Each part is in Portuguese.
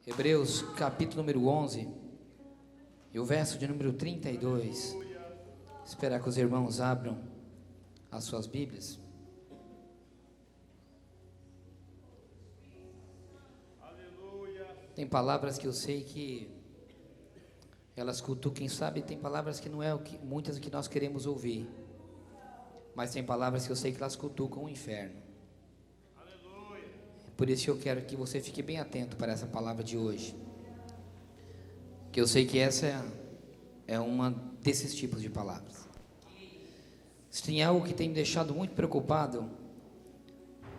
Hebreus capítulo número 11 e o verso de número 32. Esperar que os irmãos abram as suas Bíblias. Tem palavras que eu sei que elas cutucam, quem sabe tem palavras que não é muitas que nós queremos ouvir, mas tem palavras que eu sei que elas cutucam o inferno. Por isso eu quero que você fique bem atento para essa palavra de hoje, que eu sei que essa é uma desses tipos de palavras. Se tem algo que tem me deixado muito preocupado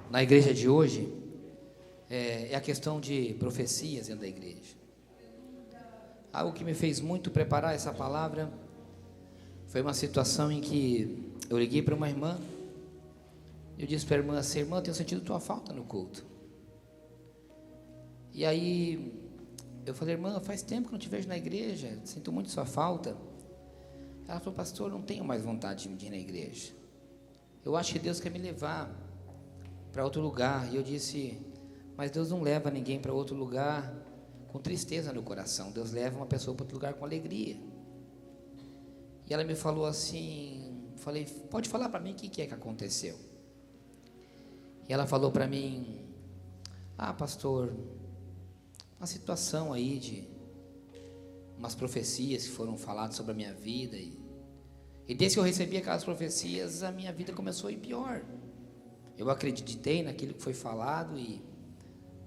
na igreja de hoje, é a questão de profecias dentro da igreja. Algo que me fez muito preparar essa palavra foi uma situação em que eu liguei para uma irmã. Eu disse para a irmã assim: irmã, eu tenho sentido tua falta no culto. E aí eu falei: irmã, faz tempo que não te vejo na igreja, sinto muito sua falta. Ela falou: pastor, não tenho mais vontade de ir na igreja, eu acho que Deus quer me levar para outro lugar. E eu disse: mas Deus não leva ninguém para outro lugar com tristeza no coração, Deus leva uma pessoa para outro lugar com alegria. E ela me falou assim, falei: pode falar para mim o que é que aconteceu? E ela falou para mim: pastor, uma situação aí de umas profecias que foram faladas sobre a minha vida, e desde que eu recebi aquelas profecias, a minha vida começou a ir pior. Eu acreditei naquilo que foi falado, e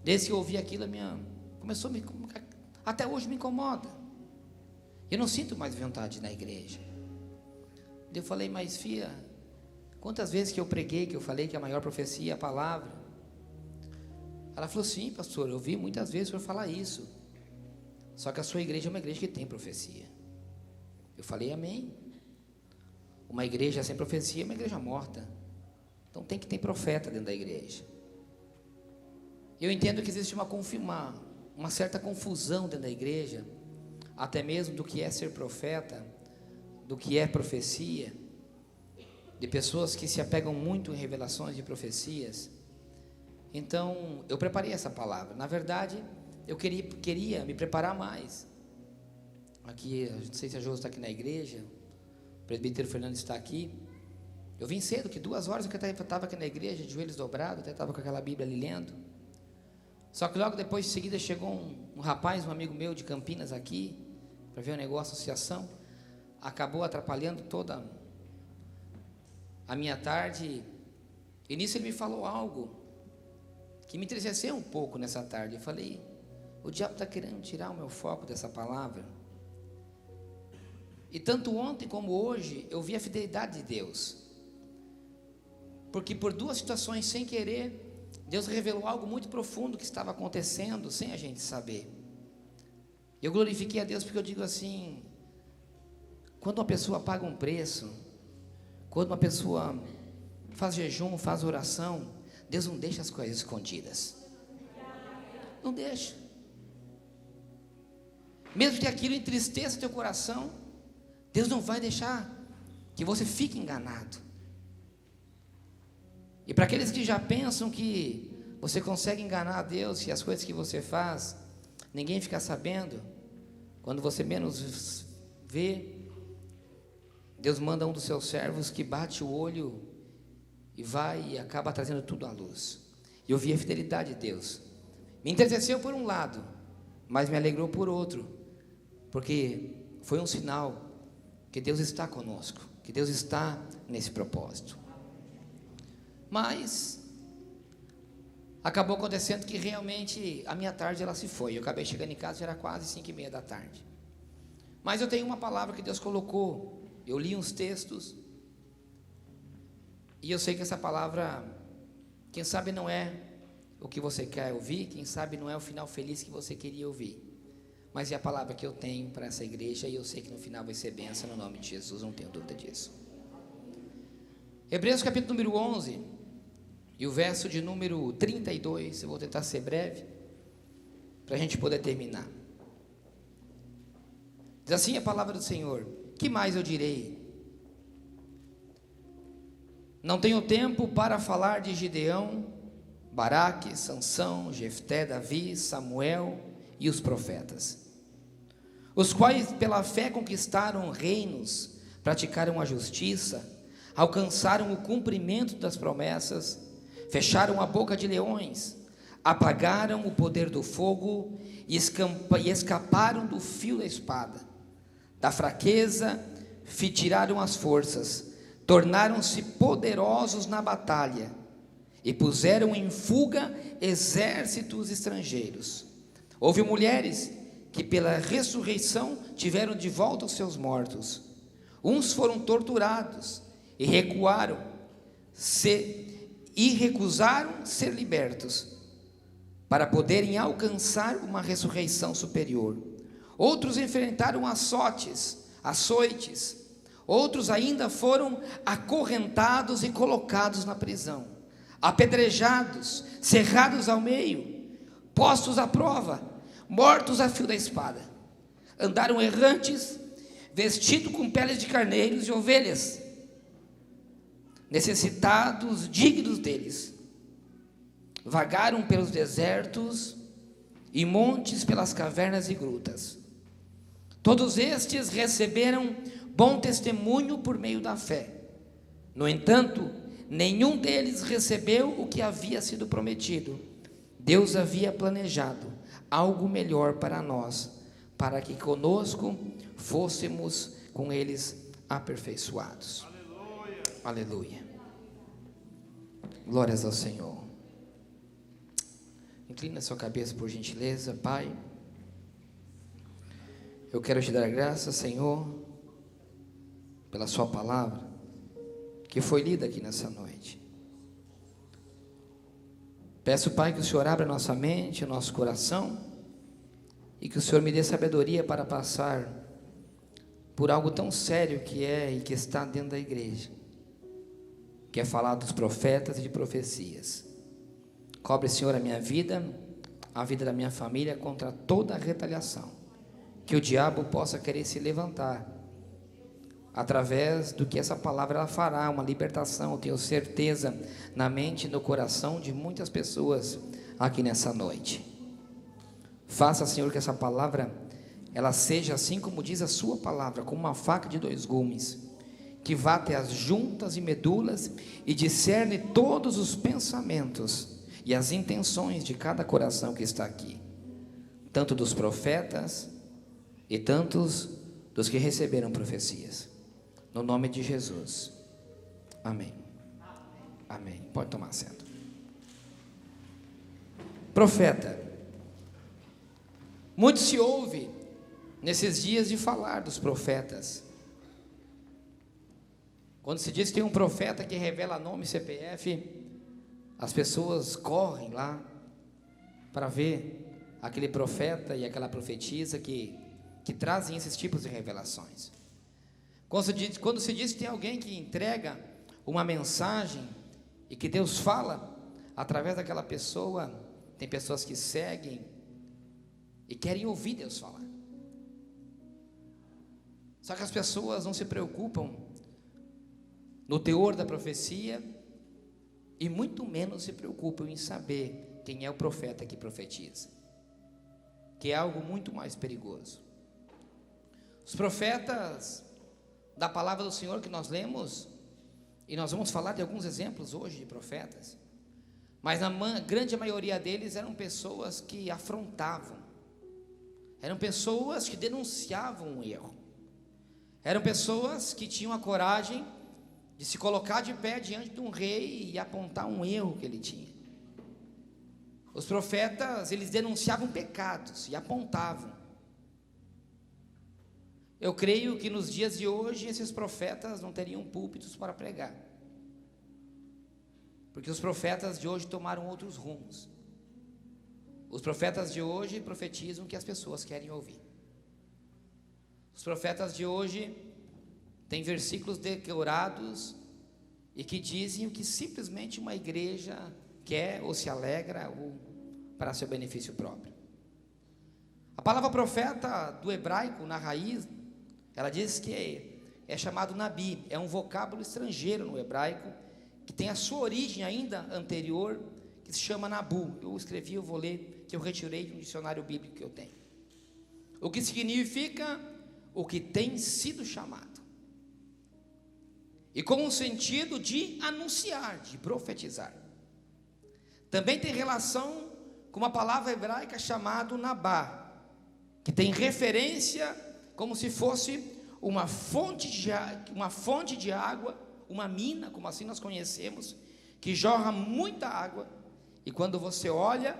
desde que eu ouvi aquilo, até hoje me incomoda. Eu não sinto mais vontade na igreja. Eu falei: mas filha, quantas vezes que eu preguei, que eu falei que a maior profecia é a palavra? Ela falou: sim, pastor, eu vi muitas vezes o senhor falar isso, só que a sua igreja é uma igreja que tem profecia. Eu falei: amém. Uma igreja sem profecia é uma igreja morta, então tem que ter profeta dentro da igreja. Eu entendo que existe uma certa confusão dentro da igreja, até mesmo do que é ser profeta, do que é profecia, de pessoas que se apegam muito em revelações de profecias. Então eu preparei essa palavra. Na verdade, eu queria me preparar mais. Aqui, não sei se a Jô está aqui na igreja, o presbítero Fernando está aqui. Eu vim cedo, que 2 horas eu estava aqui na igreja, de joelhos dobrados, até estava com aquela Bíblia ali lendo. Só que logo depois, em seguida, chegou um rapaz, um amigo meu de Campinas aqui, para ver o negócio, associação. Acabou atrapalhando toda a minha tarde. E nisso ele me falou algo que me entristeceu um pouco nessa tarde. Eu falei: o diabo está querendo tirar o meu foco dessa palavra. E tanto ontem como hoje eu vi a fidelidade de Deus, porque por 2 situações, sem querer, Deus revelou algo muito profundo que estava acontecendo sem a gente saber. Eu glorifiquei a Deus porque eu digo assim: quando uma pessoa paga um preço, quando uma pessoa faz jejum, faz oração, Deus não deixa as coisas escondidas. Não deixa. Mesmo que aquilo entristeça teu coração, Deus não vai deixar que você fique enganado. E para aqueles que já pensam que você consegue enganar a Deus, e as coisas que você faz, ninguém fica sabendo, quando você menos vê, Deus manda um dos seus servos que bate o olho e vai e acaba trazendo tudo à luz. E eu vi a fidelidade de Deus. Me entristeceu por um lado, mas me alegrou por outro, porque foi um sinal que Deus está conosco, que Deus está nesse propósito. Mas acabou acontecendo que realmente a minha tarde ela se foi. Eu acabei chegando em casa, já era quase 5:30 da tarde. Mas eu tenho uma palavra que Deus colocou. Eu li uns textos e eu sei que essa palavra, quem sabe não é o que você quer ouvir, quem sabe não é o final feliz que você queria ouvir, mas é a palavra que eu tenho para essa igreja, e eu sei que no final vai ser bênção, no nome de Jesus, não tenho dúvida disso. Hebreus capítulo número 11 e o verso de número 32, eu vou tentar ser breve, para a gente poder terminar. Diz assim a palavra do Senhor: que mais eu direi? Não tenho tempo para falar de Gideão, Baraque, Sansão, Jefté, Davi, Samuel, e os profetas, os quais pela fé conquistaram reinos, praticaram a justiça, alcançaram o cumprimento das promessas, fecharam a boca de leões, apagaram o poder do fogo e escaparam do fio da espada. Da fraqueza tiraram as forças, tornaram-se poderosos na batalha e puseram em fuga exércitos estrangeiros. Houve mulheres que pela ressurreição tiveram de volta os seus mortos. Uns foram torturados e recusaram ser libertos, para poderem alcançar uma ressurreição superior. Outros enfrentaram açoites, outros ainda foram acorrentados e colocados na prisão, apedrejados, cerrados ao meio, postos à prova, mortos a fio da espada. Andaram errantes, vestidos com peles de carneiros e ovelhas, necessitados, dignos deles. Vagaram pelos desertos e montes, pelas cavernas e grutas. Todos estes receberam bom testemunho por meio da fé. No entanto, nenhum deles recebeu o que havia sido prometido. Deus havia planejado algo melhor para nós, para que conosco fôssemos com eles aperfeiçoados. Aleluia. Aleluia. Glórias ao Senhor. Inclina sua cabeça por gentileza, Pai. Eu quero te dar graças, Senhor, pela sua palavra, que foi lida aqui nessa noite. Peço, Pai, que o Senhor abra nossa mente, o nosso coração, e que o Senhor me dê sabedoria para passar por algo tão sério que é e que está dentro da igreja, que é falar dos profetas e de profecias. Cobre, Senhor, a minha vida, a vida da minha família, contra toda a retaliação que o diabo possa querer se levantar, através do que essa palavra ela fará, uma libertação, eu tenho certeza, na mente e no coração de muitas pessoas aqui nessa noite. Faça, Senhor, que essa palavra, ela seja assim como diz a sua palavra, como uma faca de 2 gumes, que vá até as juntas e medulas e discerne todos os pensamentos e as intenções de cada coração que está aqui, tanto dos profetas e tantos dos que receberam profecias, no nome de Jesus, amém. Amém. Pode tomar assento. Profeta. Muito se ouve nesses dias de falar dos profetas. Quando se diz que tem um profeta que revela nome e CPF, as pessoas correm lá para ver aquele profeta e aquela profetisa que trazem esses tipos de revelações. Quando se diz que tem alguém que entrega uma mensagem e que Deus fala através daquela pessoa, tem pessoas que seguem e querem ouvir Deus falar. Só que as pessoas não se preocupam no teor da profecia e muito menos se preocupam em saber quem é o profeta que profetiza, que é algo muito mais perigoso. Os profetas da palavra do Senhor que nós lemos, e nós vamos falar de alguns exemplos hoje de profetas, mas a grande maioria deles eram pessoas que afrontavam, eram pessoas que denunciavam um erro, eram pessoas que tinham a coragem de se colocar de pé diante de um rei e apontar um erro que ele tinha. Os profetas, eles denunciavam pecados e apontavam. Eu creio que nos dias de hoje esses profetas não teriam púlpitos para pregar, porque os profetas de hoje tomaram outros rumos. Os profetas de hoje profetizam o que as pessoas querem ouvir. Os profetas de hoje têm versículos decorados e que dizem o que simplesmente uma igreja quer ou se alegra ou para seu benefício próprio. A palavra profeta do hebraico, na raiz, ela diz que é chamado Nabi, é um vocábulo estrangeiro no hebraico, que tem a sua origem ainda anterior, que se chama Nabu. Eu escrevi, eu vou ler que eu retirei de um dicionário bíblico que eu tenho. O que significa o que tem sido chamado. E com o sentido de anunciar, de profetizar. Também tem relação com uma palavra hebraica chamada Nabá, que tem referência como se fosse uma fonte de água, uma mina, como assim nós conhecemos, que jorra muita água, e quando você olha,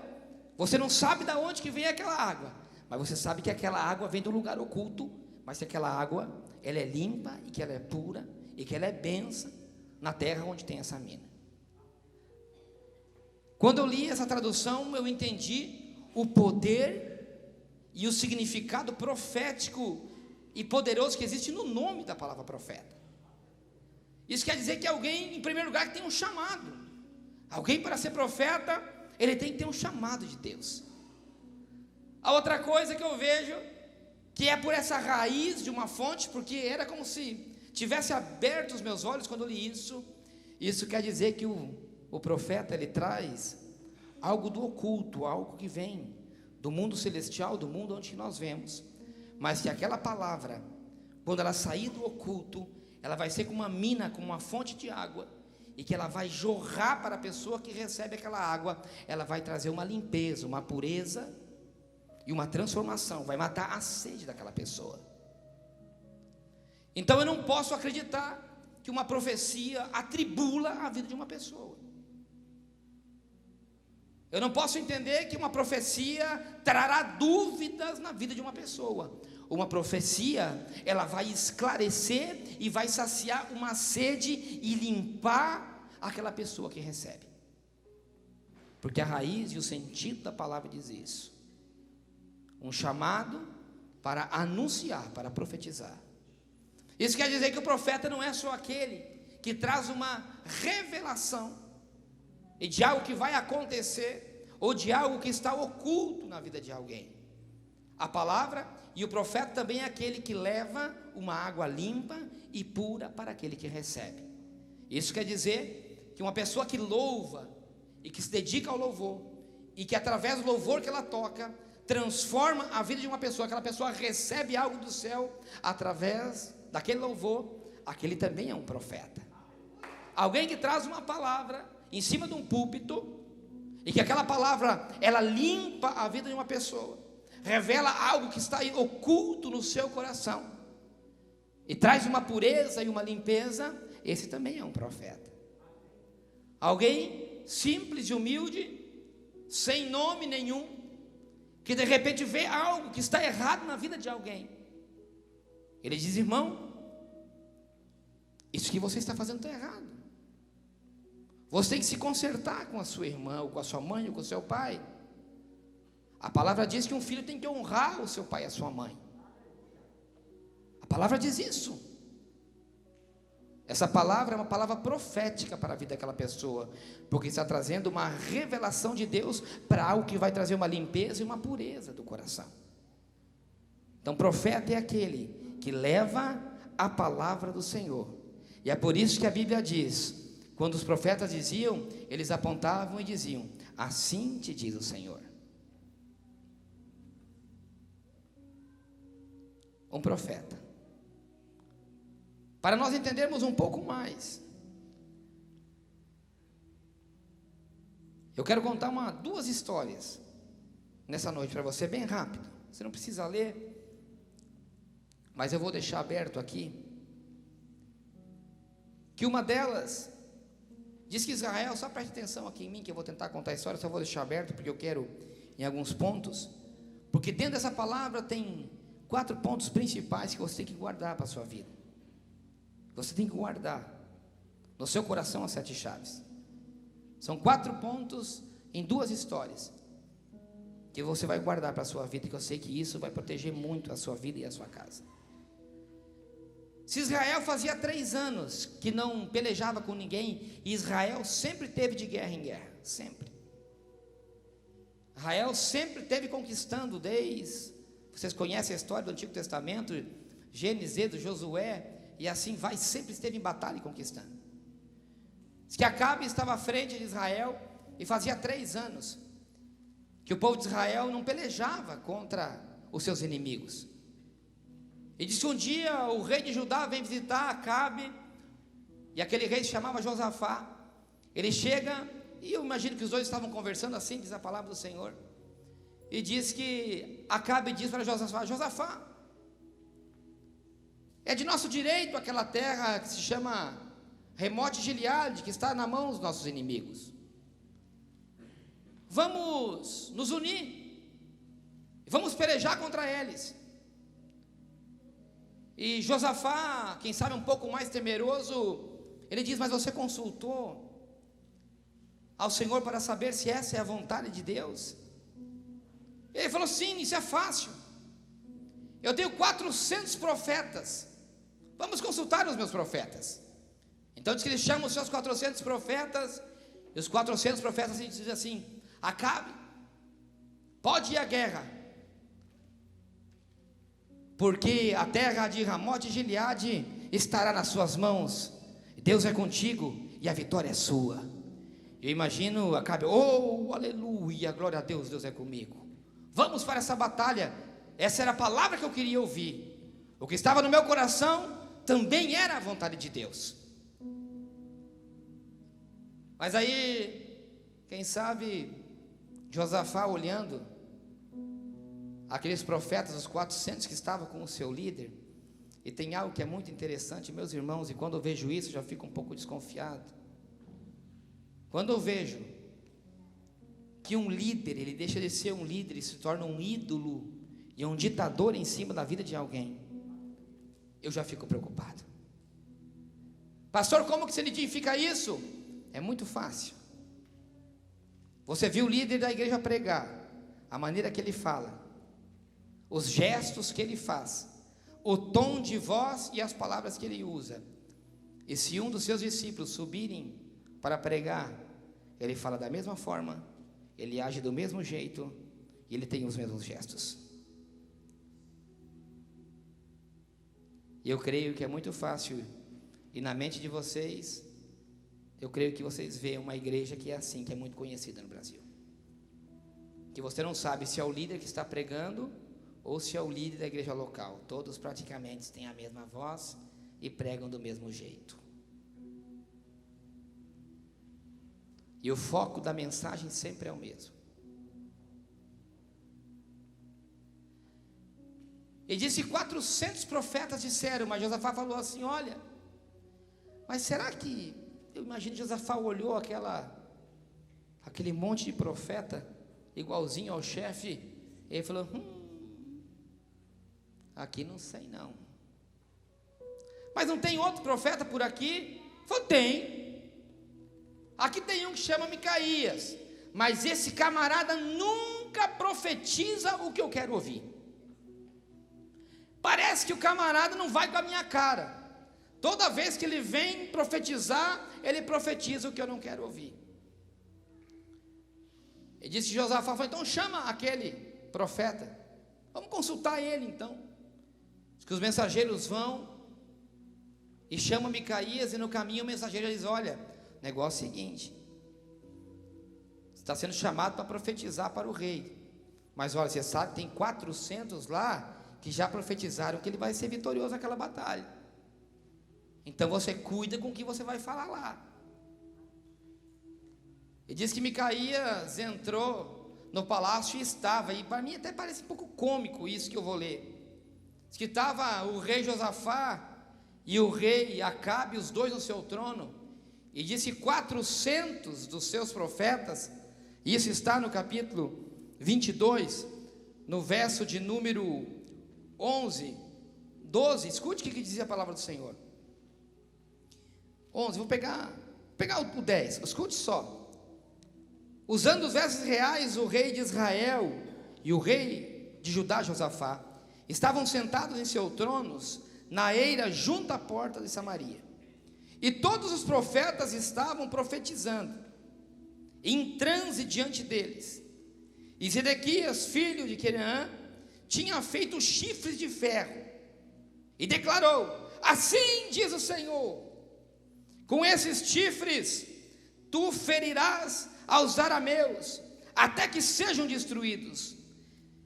você não sabe de onde que vem aquela água, mas você sabe que aquela água vem do lugar oculto, mas que aquela água, ela é limpa, e que ela é pura, e que ela é bênção na terra onde tem essa mina. Quando eu li essa tradução, eu entendi o poder e o significado profético e poderoso que existe no nome da palavra profeta. Isso quer dizer que alguém, em primeiro lugar, que tem um chamado. Alguém, para ser profeta, ele tem que ter um chamado de Deus. A outra coisa que eu vejo, que é por essa raiz de uma fonte, porque era como se tivesse aberto os meus olhos quando eu li isso. Isso quer dizer que o profeta, ele traz algo do oculto, algo que vem do mundo celestial, do mundo onde nós vemos, mas que aquela palavra, quando ela sair do oculto, ela vai ser como uma mina, como uma fonte de água, e que ela vai jorrar para a pessoa que recebe aquela água. Ela vai trazer uma limpeza, uma pureza e uma transformação, vai matar a sede daquela pessoa. Então eu não posso acreditar que uma profecia atribula a vida de uma pessoa. Eu não posso entender que uma profecia trará dúvidas na vida de uma pessoa. Uma profecia, ela vai esclarecer e vai saciar uma sede e limpar aquela pessoa que recebe. Porque a raiz e o sentido da palavra diz isso. Um chamado para anunciar, para profetizar. Isso quer dizer que o profeta não é só aquele que traz uma revelação e de algo que vai acontecer, ou de algo que está oculto na vida de alguém. A palavra e o profeta também é aquele que leva uma água limpa e pura para aquele que recebe. Isso quer dizer que uma pessoa que louva e que se dedica ao louvor, e que através do louvor que ela toca, transforma a vida de uma pessoa, aquela pessoa recebe algo do céu, através daquele louvor, aquele também é um profeta. Alguém que traz uma palavra em cima de um púlpito, e que aquela palavra, ela limpa a vida de uma pessoa, revela algo que está oculto no seu coração, e traz uma pureza e uma limpeza. Esse também é um profeta. Alguém simples e humilde, sem nome nenhum, que de repente vê algo que está errado na vida de alguém, ele diz: irmão, isso que você está fazendo está errado. Você tem que se consertar com a sua irmã, ou com a sua mãe, ou com o seu pai. A palavra diz que um filho tem que honrar o seu pai e a sua mãe. A palavra diz isso. Essa palavra é uma palavra profética para a vida daquela pessoa, porque está trazendo uma revelação de Deus para algo que vai trazer uma limpeza e uma pureza do coração. Então, profeta é aquele que leva a palavra do Senhor. E é por isso que a Bíblia diz, quando os profetas diziam, eles apontavam e diziam: assim te diz o Senhor. Um profeta. Para nós entendermos um pouco mais, eu quero contar duas histórias nessa noite para você, bem rápido. Você não precisa ler, mas eu vou deixar aberto aqui, que uma delas diz que Israel, só preste atenção aqui em mim, que eu vou tentar contar a história, só vou deixar aberto, porque eu quero em alguns pontos, porque dentro dessa palavra tem 4 pontos principais que você tem que guardar para a sua vida. Você tem que guardar no seu coração as 7 chaves. São 4 pontos em 2 histórias, que você vai guardar para a sua vida, que eu sei que isso vai proteger muito a sua vida e a sua casa. Se Israel fazia 3 anos que não pelejava com ninguém, e Israel sempre teve de guerra em guerra, sempre. Israel sempre teve conquistando, vocês conhecem a história do Antigo Testamento, Gênesis, Êxodo, Josué, e assim vai, sempre esteve em batalha e conquistando. Diz que Acabe estava à frente de Israel, e fazia 3 anos que o povo de Israel não pelejava contra os seus inimigos. E disse que um dia o rei de Judá vem visitar Acabe, e aquele rei se chamava Josafá. Ele chega, e eu imagino que os dois estavam conversando assim, diz a palavra do Senhor, e diz que Acabe diz para Josafá: Josafá, é de nosso direito aquela terra que se chama Remote Gileade, que está na mão dos nossos inimigos. Vamos nos unir, vamos pelejar contra eles. E Josafá, quem sabe um pouco mais temeroso, ele diz: mas você consultou ao Senhor para saber se essa é a vontade de Deus? Ele falou: sim, isso é fácil. Eu tenho 400 profetas, vamos consultar os meus profetas. Então diz que ele chama os seus 400 profetas, e os 400 profetas dizem assim: Acabe, pode ir à guerra, porque a terra de Ramote Gileade estará nas suas mãos, Deus é contigo e a vitória é sua. Eu imagino Acabe: oh, aleluia, glória a Deus, Deus é comigo, vamos para essa batalha. Essa era a palavra que eu queria ouvir, o que estava no meu coração também era a vontade de Deus. Mas aí, quem sabe, Josafá olhando aqueles profetas, os 400 que estavam com o seu líder, e tem algo que é muito interessante, meus irmãos, e quando eu vejo isso, eu já fico um pouco desconfiado. Quando eu vejo que um líder, ele deixa de ser um líder e se torna um ídolo e um ditador em cima da vida de alguém, eu já fico preocupado. Pastor, como que se identifica isso? É muito fácil. Você viu o líder da igreja pregar, a maneira que ele fala, os gestos que ele faz, o tom de voz e as palavras que ele usa. E se um dos seus discípulos subirem para pregar, ele fala da mesma forma, ele age do mesmo jeito, e ele tem os mesmos gestos. E eu creio que é muito fácil, e na mente de vocês, eu creio que vocês veem uma igreja que é assim, que é muito conhecida no Brasil, que você não sabe se é o líder que está pregando ou se é o líder da igreja local. Todos praticamente têm a mesma voz e pregam do mesmo jeito, e o foco da mensagem sempre é o mesmo. E disse: 400 profetas disseram, mas Josafá falou assim: olha, mas será que, eu imagino que Josafá olhou aquele monte de profeta, igualzinho ao chefe, e ele falou: aqui não sei não. Mas não tem outro profeta por aqui? Falou: tem. Aqui tem um que chama Micaías, mas esse camarada nunca profetiza o que eu quero ouvir. Parece que o camarada não vai com a minha cara. Toda vez que ele vem profetizar, ele profetiza o que eu não quero ouvir. E disse Josafá: então chama aquele profeta, vamos consultar ele então. Diz que os mensageiros vão e chamam Micaías, e no caminho o mensageiro diz: olha, o negócio é o seguinte, você está sendo chamado para profetizar para o rei, mas olha, você sabe, tem 400 lá que já profetizaram que ele vai ser vitorioso naquela batalha. Então você cuida com o que você vai falar lá. E diz que Micaías entrou no palácio e estava, e para mim até parece um pouco cômico isso que eu vou ler. Diz que estava o rei Josafá e o rei Acabe, os dois no seu trono, e disse 400 dos seus profetas, isso está no capítulo 22, no verso de número 11, 12, escute o que dizia a palavra do Senhor. 11, vou pegar o 10, escute só. Usando os versos reais, o rei de Israel e o rei de Judá, Josafá, estavam sentados em seus tronos, na eira junto à porta de Samaria. E todos os profetas estavam profetizando, em transe diante deles. E Zedequias, filho de Quereã, tinha feito chifres de ferro, e declarou: assim diz o Senhor, com esses chifres tu ferirás aos arameus, até que sejam destruídos.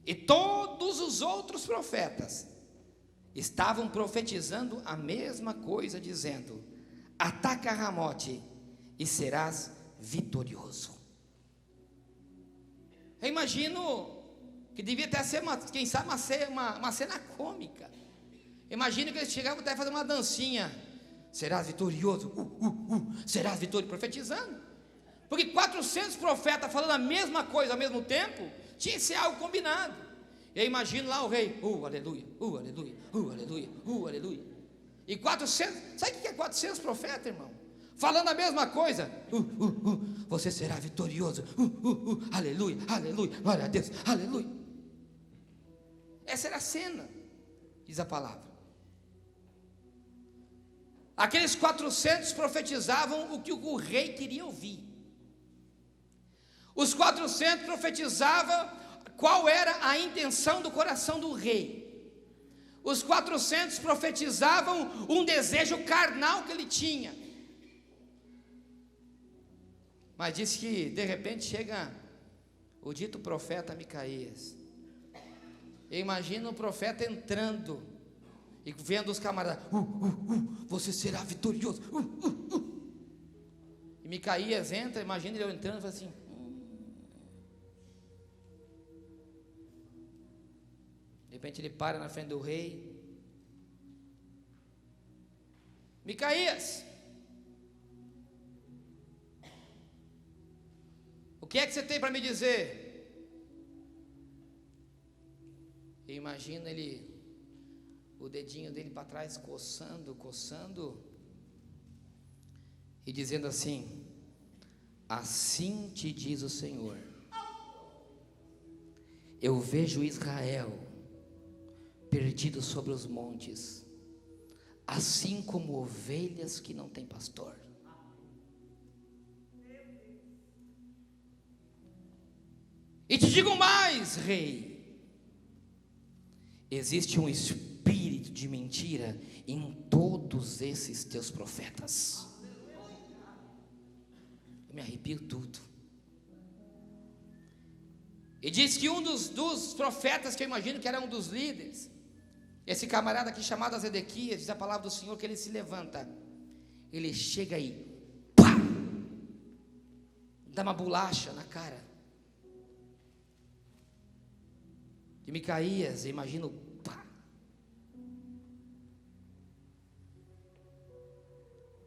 E todos os outros profetas estavam profetizando a mesma coisa, dizendo: ataca Ramote e serás vitorioso. Eu imagino que devia até ser, quem sabe, uma cena cômica. Imagina que eles chegavam até a fazer uma dancinha: serás vitorioso, serás vitorioso, profetizando. Porque 400 profetas falando a mesma coisa ao mesmo tempo, tinha que ser algo combinado. Eu imagino lá o rei: aleluia, aleluia, aleluia, aleluia. E 400, sabe o que é 400 profetas, irmão? Falando a mesma coisa: você será vitorioso, aleluia, aleluia, glória a Deus, aleluia. Essa era a cena, diz a palavra. Aqueles 400 profetizavam o que o rei queria ouvir. Os 400 profetizavam qual era a intenção do coração do rei. Os 400 profetizavam um desejo carnal que ele tinha. Mas diz que de repente chega o dito profeta Micaías. Eu imagino o profeta entrando e vendo os camaradas: você será vitorioso. E Micaías entra, imagina ele entrando e fala assim: de repente ele para na frente do rei: Micaías, o que é que você tem para me dizer? Eu imagino ele, o dedinho dele para trás, coçando, e dizendo assim: assim te diz o Senhor, eu vejo Israel perdido sobre os montes, assim como ovelhas que não têm pastor. E te digo mais, rei, existe um espírito de mentira em todos esses teus profetas. Eu me arrepio tudo. E diz que um dos profetas, que eu imagino que era um dos líderes, esse camarada aqui chamado Zedequias, diz a palavra do Senhor que ele se levanta, ele chega aí, pá, dá uma bolacha na cara de Micaías, imagino, pá.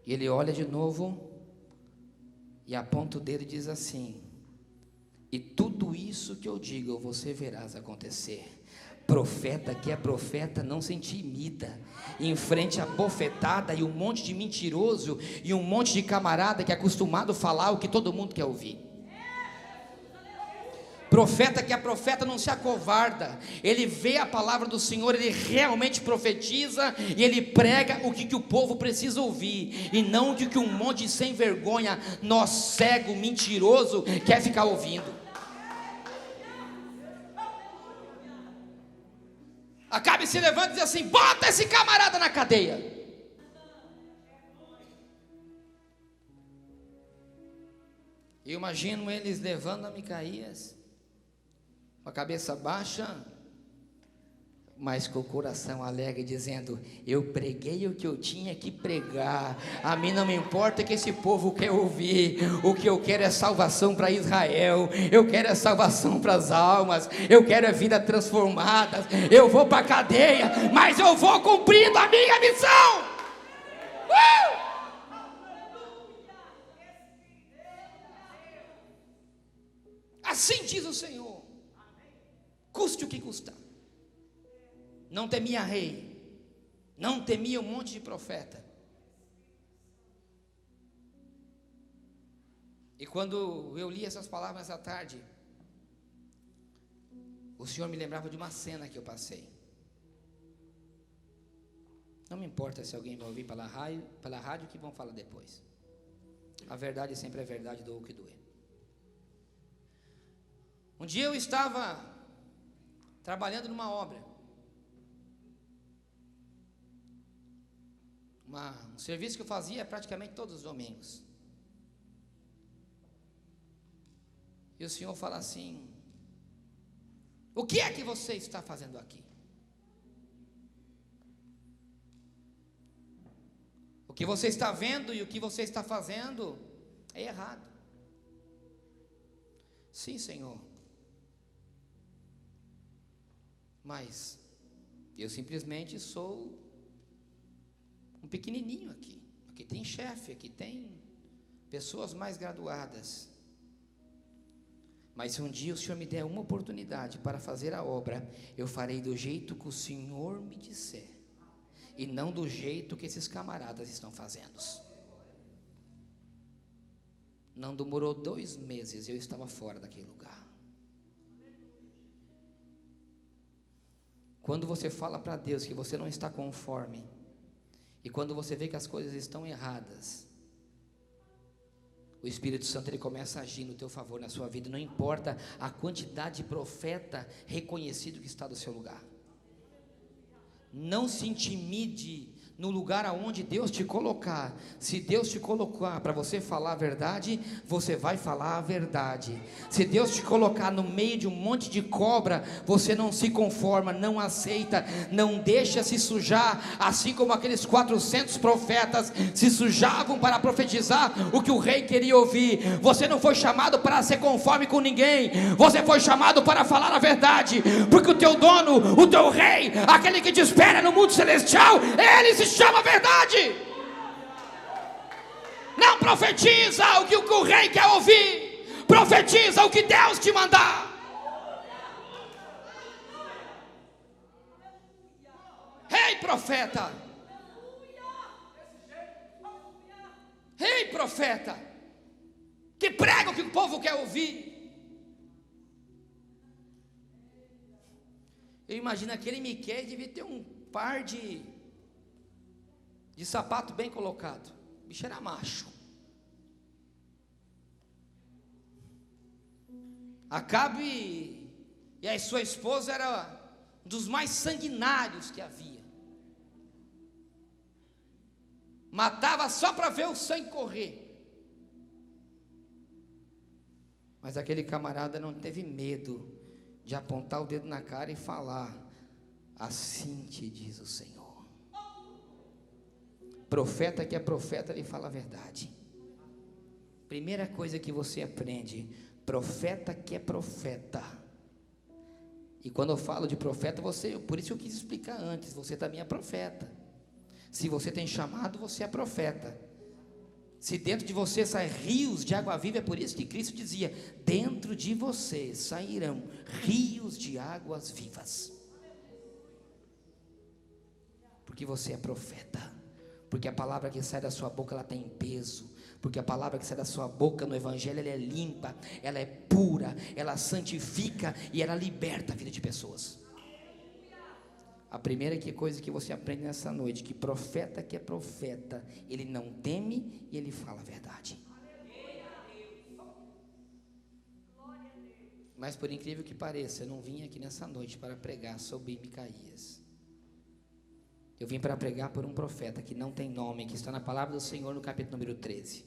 E ele olha de novo e aponta o dedo e diz assim: e tudo isso que eu digo, você verás acontecer. Profeta que é profeta não se intimida em frente à bofetada e um monte de mentiroso e um monte de camarada que é acostumado a falar o que todo mundo quer ouvir. Profeta que é profeta não se acovarda, ele vê a palavra do Senhor, ele realmente profetiza e ele prega o que o povo precisa ouvir, e não o que um monte de sem vergonha, nó cego, mentiroso quer ficar ouvindo. Acabe se levanta e diz assim: bota esse camarada na cadeia. Eu imagino eles levando a Micaías com a cabeça baixa, mas com o coração alegre, dizendo: eu preguei o que eu tinha que pregar, a mim não me importa o que esse povo quer ouvir, o que eu quero é salvação para Israel, eu quero é salvação para as almas, eu quero é vida transformada, eu vou para a cadeia, mas eu vou cumprindo a minha missão. Assim diz o Senhor, custe o que custar. Não temia rei, não temia um monte de profeta. E quando eu li essas palavras à tarde, o Senhor me lembrava de uma cena que eu passei. Não me importa se alguém vai ouvir pela rádio que vão falar depois. A verdade sempre é verdade, doa o que doer. Um dia eu estava trabalhando numa obra, um serviço que eu fazia praticamente todos os domingos. E o Senhor fala assim: o que é que você está fazendo aqui? O que você está vendo e o que você está fazendo é errado. Sim, Senhor. Mas eu simplesmente sou um pequenininho aqui. Aqui tem chefe, aqui tem pessoas mais graduadas. Mas se um dia o Senhor me der uma oportunidade para fazer a obra, eu farei do jeito que o Senhor me disser, e não do jeito que esses camaradas estão fazendo. Não demorou 2 meses, eu estava fora daquele lugar. Quando você fala para Deus que você não está conforme, e quando você vê que as coisas estão erradas, o Espírito Santo ele começa a agir no teu favor, na sua vida. Não importa a quantidade de profeta reconhecido que está do seu lugar. Não se intimide no lugar aonde Deus te colocar. Se Deus te colocar para você falar a verdade, você vai falar a verdade. Se Deus te colocar no meio de um monte de cobra, você não se conforma, não aceita, não deixa se sujar, assim como aqueles 400 profetas se sujavam para profetizar o que o rei queria ouvir. Você não foi chamado para ser conforme com ninguém, você foi chamado para falar a verdade, porque o teu dono, o teu rei, aquele que te espera no mundo celestial, ele se chama verdade. Não profetiza o que o rei quer ouvir, profetiza o que Deus te mandar. Ei, profeta, ei, profeta, que prega o que o povo quer ouvir. Eu imagino aquele Miqueias devia ter um par de sapato bem colocado. O bicho era macho. Acabe e a sua esposa era um dos mais sanguinários que havia. Matava só para ver o sangue correr. Mas aquele camarada não teve medo de apontar o dedo na cara e falar: assim te diz o Senhor. Profeta que é profeta, ele fala a verdade. Primeira coisa que você aprende: profeta que é profeta. E quando eu falo de profeta, por isso eu quis explicar antes, você também é profeta. Se você tem chamado, você é profeta. Se dentro de você saem rios de água viva, é por isso que Cristo dizia: dentro de você sairão rios de águas vivas. Porque você é profeta. Porque a palavra que sai da sua boca, ela tem peso. Porque a palavra que sai da sua boca no Evangelho, ela é limpa, ela é pura, ela santifica e ela liberta a vida de pessoas. A primeira coisa que você aprende nessa noite, que profeta que é profeta, ele não teme e ele fala a verdade. Mas por incrível que pareça, eu não vim aqui nessa noite para pregar sobre Micaías. Eu vim para pregar por um profeta que não tem nome, que está na palavra do Senhor no capítulo número 13,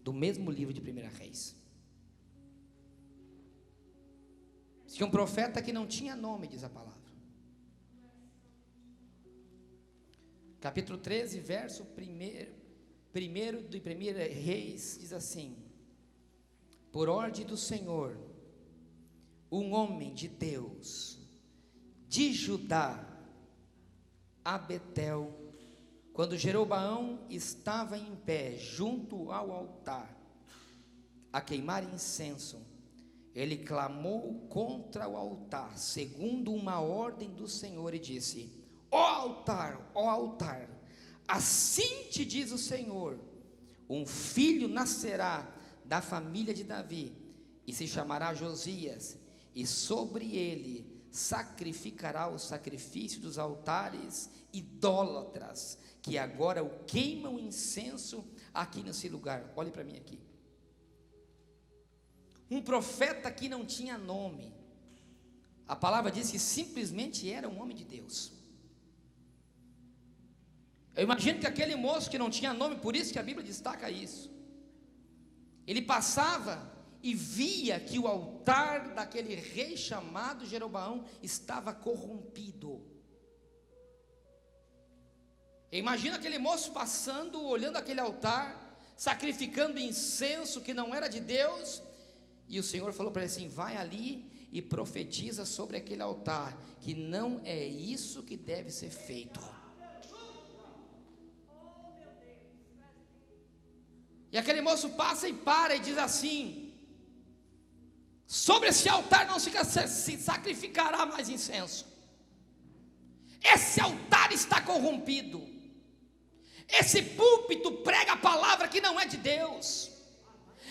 do mesmo livro de 1 Reis. Tinha um profeta que não tinha nome, diz a palavra. Capítulo 13, verso 1 de 1 Reis, diz assim: por ordem do Senhor, um homem de Deus, de Judá, a Betel, quando Jeroboão estava em pé junto ao altar a queimar incenso, ele clamou contra o altar, segundo uma ordem do Senhor, e disse: ó altar, assim te diz o Senhor, um filho nascerá da família de Davi, e se chamará Josias, e sobre ele sacrificará o sacrifício dos altares idólatras, que agora o queimam incenso aqui nesse lugar. Olhe para mim aqui. Um profeta que não tinha nome. A palavra diz que simplesmente era um homem de Deus. Eu imagino que aquele moço que não tinha nome, por isso que a Bíblia destaca isso, ele passava e via que o altar daquele rei chamado Jeroboão estava corrompido. Imagina aquele moço passando, olhando aquele altar, sacrificando incenso que não era de Deus, e o Senhor falou para ele assim: vai ali e profetiza sobre aquele altar, que não é isso que deve ser feito. E aquele moço passa e para e diz assim: sobre esse altar não se sacrificará mais incenso. Esse altar está corrompido. Esse púlpito prega a palavra que não é de Deus.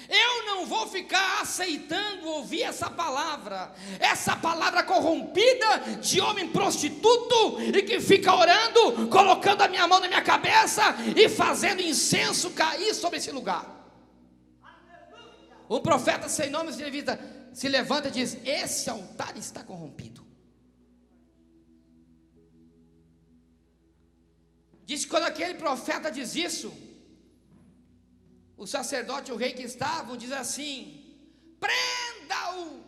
Eu não vou ficar aceitando ouvir essa palavra corrompida de homem prostituto, e que fica orando, colocando a minha mão na minha cabeça e fazendo incenso cair sobre esse lugar. Um profeta sem nome se levanta e diz: esse altar está corrompido. Diz que quando aquele profeta diz isso, o sacerdote e o rei que estavam diz assim: prenda-o.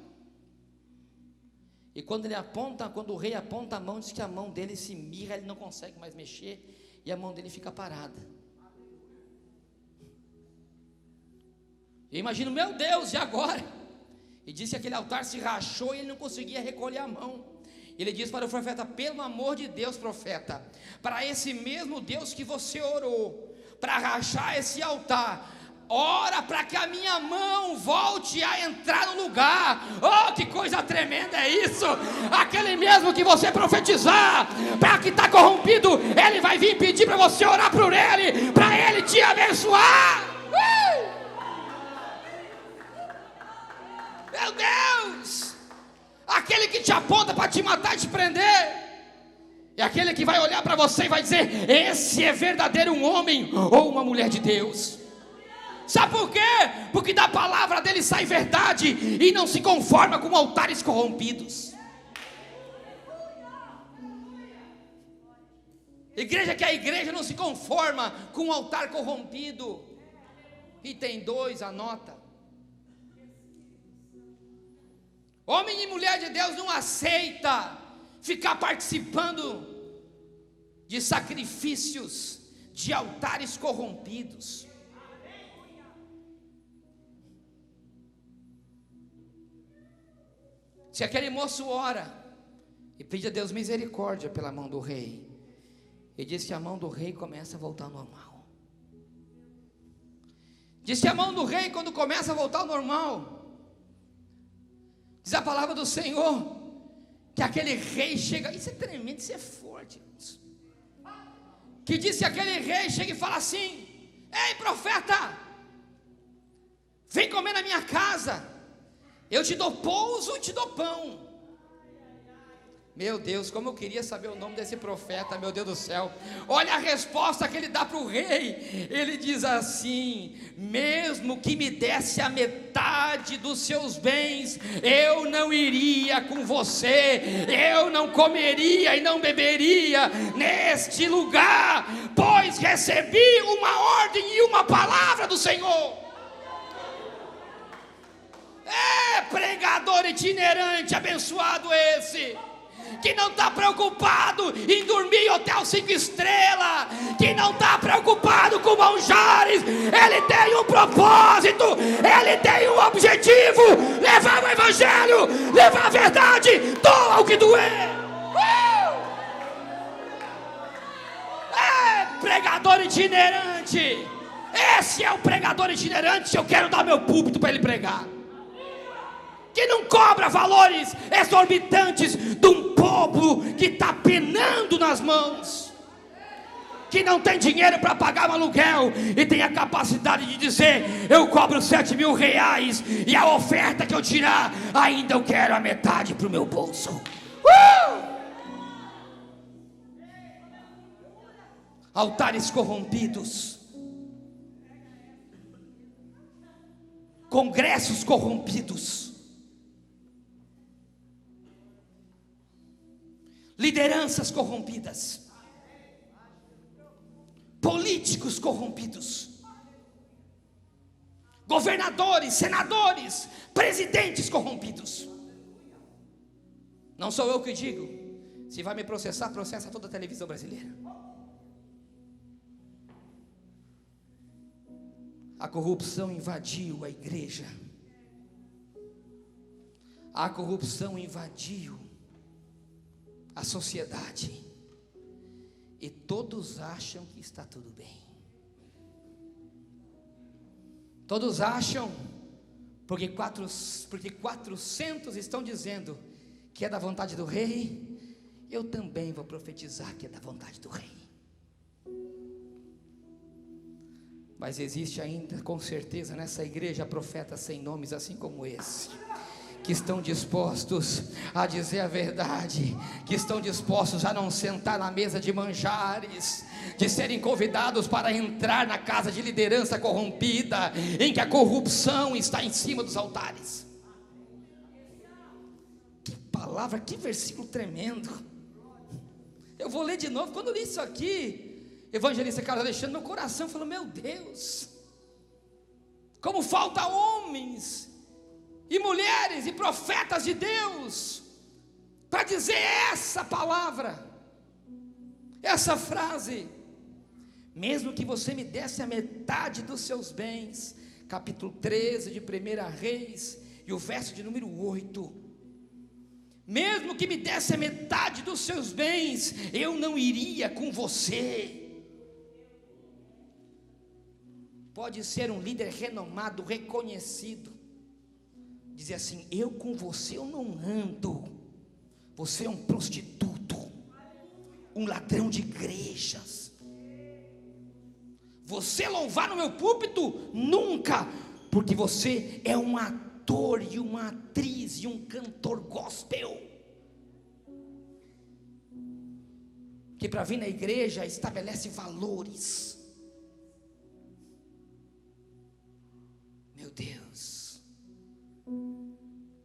E quando o rei aponta a mão, diz que a mão dele se mirra, ele não consegue mais mexer, e a mão dele fica parada. Eu imagino: meu Deus, e agora? E disse que aquele altar se rachou e ele não conseguia recolher a mão. Ele diz para o profeta: pelo amor de Deus, profeta, para esse mesmo Deus que você orou para rachar esse altar, ora para que a minha mão volte a entrar no lugar. Oh, que coisa tremenda é isso! Aquele mesmo que você profetizar para que está corrompido, ele vai vir pedir para você orar por ele, para ele te abençoar. Meu Deus! Aquele que te aponta para te matar e te prender, é aquele que vai olhar para você e vai dizer: esse é verdadeiro um homem ou uma mulher de Deus. Sabe por quê? Porque da palavra dele sai verdade, e não se conforma com altares corrompidos. Igreja que a igreja não se conforma com um altar corrompido. Item 2, anota. Homem e mulher de Deus não aceita ficar participando de sacrifícios, de altares corrompidos. Se aquele moço ora e pede a Deus misericórdia pela mão do rei, ele diz que a mão do rei começa a voltar ao normal. Diz que a mão do rei, quando começa a voltar ao normal, diz a palavra do Senhor, que aquele rei chega, isso é tremendo, isso é forte, irmãos. Que diz que aquele rei chega e fala assim: ei, profeta, vem comer na minha casa, eu te dou pouso e te dou pão. Meu Deus, como eu queria saber o nome desse profeta, meu Deus do céu. Olha a resposta que ele dá para o rei. Ele diz assim: mesmo que me desse a metade dos seus bens, eu não iria com você, eu não comeria e não beberia neste lugar, pois recebi uma ordem e uma palavra do Senhor. É pregador itinerante abençoado esse, que não está preocupado em dormir em hotel 5 estrelas, que não está preocupado com manjares. Ele tem um propósito, ele tem um objetivo: levar o evangelho, levar a verdade, doa o que doer. É pregador itinerante. Esse é o pregador itinerante. Eu quero dar meu púlpito para ele pregar, que não cobra valores exorbitantes de um povo que está penando nas mãos, que não tem dinheiro para pagar um aluguel e tem a capacidade de dizer: eu cobro 7.000 reais e a oferta que eu tirar, ainda eu quero a metade para o meu bolso. Altares corrompidos, congressos corrompidos, lideranças corrompidas, políticos corrompidos, governadores, senadores, presidentes corrompidos. Não sou eu que digo. Se vai me processar, processa toda a televisão brasileira. A corrupção invadiu a igreja. A corrupção invadiu a sociedade. E todos acham que está tudo bem. Todos acham, porque 400 estão dizendo que é da vontade do rei, eu também vou profetizar que é da vontade do rei. Mas existe ainda, com certeza, nessa igreja, profetas sem nomes, assim como esse, que estão dispostos a dizer a verdade, que estão dispostos a não sentar na mesa de manjares, de serem convidados para entrar na casa de liderança corrompida, em que a corrupção está em cima dos altares. Que palavra, que versículo tremendo. Eu vou ler de novo. Quando eu li isso aqui, evangelista Carlos Alexandre, meu coração falou: meu Deus, como falta homens e mulheres e profetas de Deus para dizer essa palavra, essa frase. Mesmo que você me desse a metade dos seus bens, capítulo 13 de 1 Reis, e o verso de número 8, mesmo que me desse a metade dos seus bens, eu não iria com você. Pode ser um líder renomado, reconhecido, dizer assim: eu com você eu não ando, você é um prostituto, um ladrão de igrejas. Você louvar no meu púlpito? Nunca, porque você é um ator e uma atriz e um cantor gospel, que para vir na igreja estabelece valores. Meu Deus,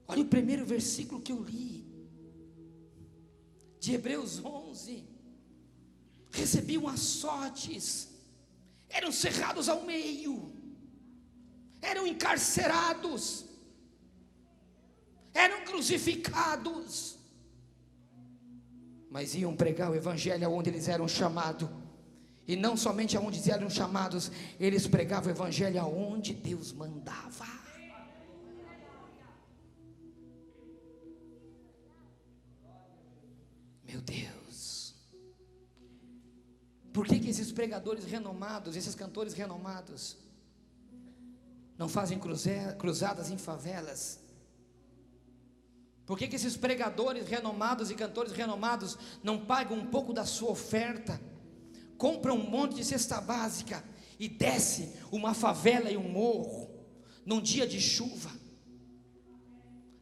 olha o primeiro versículo que eu li, de Hebreus 11: recebiam açotes, eram cerrados ao meio, eram encarcerados, eram crucificados, mas iam pregar o evangelho aonde eles eram chamados. E não somente aonde eles eram chamados, eles pregavam o evangelho aonde Deus mandava. Meu Deus, por que esses pregadores renomados, esses cantores renomados, não fazem cruzadas em favelas? Por que esses pregadores renomados e cantores renomados não pagam um pouco da sua oferta, compram um monte de cesta básica e desce uma favela e um morro num dia de chuva,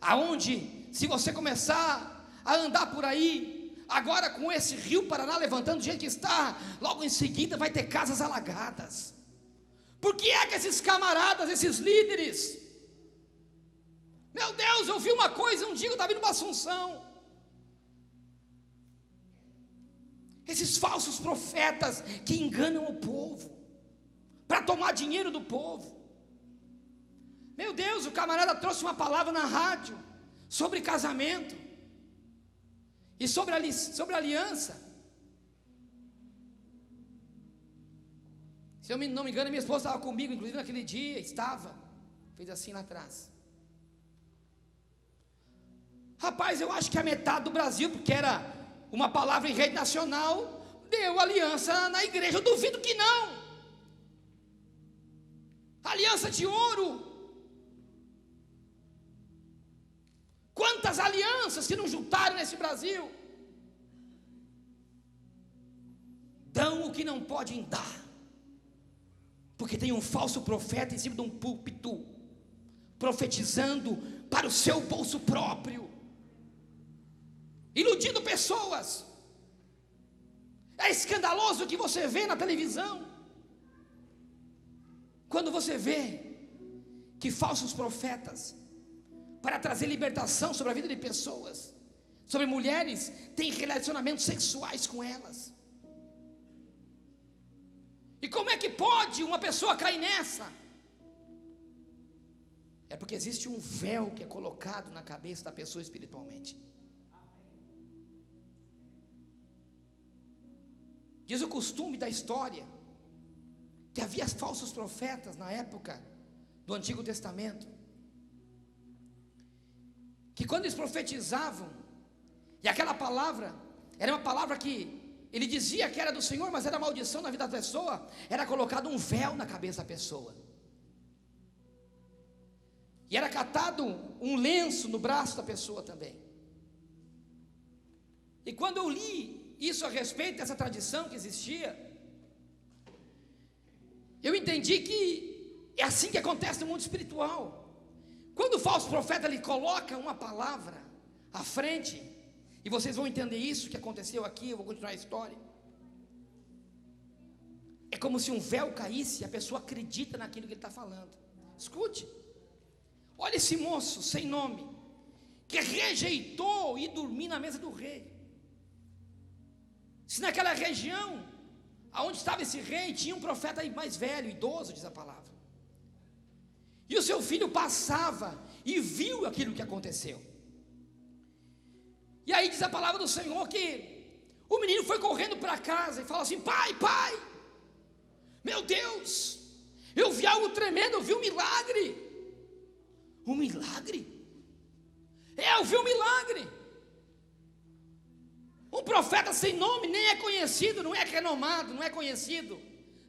aonde, se você começar a andar por aí agora, com esse rio Paraná levantando do jeito que está, logo em seguida vai ter casas alagadas? Por que é que esses camaradas, esses líderes, meu Deus, eu vi uma coisa um dia, eu estava indo para Assunção, esses falsos profetas que enganam o povo, para tomar dinheiro do povo. Meu Deus, o camarada trouxe uma palavra na rádio, sobre casamento, e sobre aliança. Se eu não me engano, minha esposa estava comigo, inclusive naquele dia, fez assim lá atrás. Rapaz, eu acho que a metade do Brasil, porque era uma palavra em rede nacional, deu aliança na igreja. Eu duvido que não. Aliança de ouro. Quantas alianças que não juntaram nesse Brasil? Dão o que não podem dar, porque tem um falso profeta em cima de um púlpito, profetizando para o seu bolso próprio, iludindo pessoas. É escandaloso o que você vê na televisão, quando você vê que falsos profetas, para trazer libertação sobre a vida de pessoas, sobre mulheres, têm relacionamentos sexuais com elas. E como é que pode uma pessoa cair nessa? é porque existe um véu que é colocado na cabeça da pessoa espiritualmente. Diz o costume da história que havia falsos profetas na época do Antigo Testamento, que quando eles profetizavam, e aquela palavra era uma palavra que ele dizia que era do Senhor, mas era maldição na vida da pessoa, era colocado um véu na cabeça da pessoa, e era catado um lenço no braço da pessoa também. E quando eu li isso a respeito dessa tradição que existia, eu entendi que é assim que acontece no mundo espiritual. Quando o falso profeta lhe coloca uma palavra à frente, e vocês vão entender isso que aconteceu aqui, eu vou continuar a história. É como se um véu caísse e a pessoa acredita naquilo que ele está falando. Escute, olha esse moço sem nome, que rejeitou ir dormir na mesa do rei. Se naquela região, aonde estava esse rei, tinha um profeta mais velho, idoso, diz a palavra, e o seu filho passava e viu aquilo que aconteceu. E aí diz a palavra do Senhor que o menino foi correndo para casa e falou assim: pai, meu Deus, eu vi algo tremendo, eu vi um milagre. Um milagre? Eu vi um milagre. Um profeta sem nome, nem é conhecido, não é renomado, não é conhecido,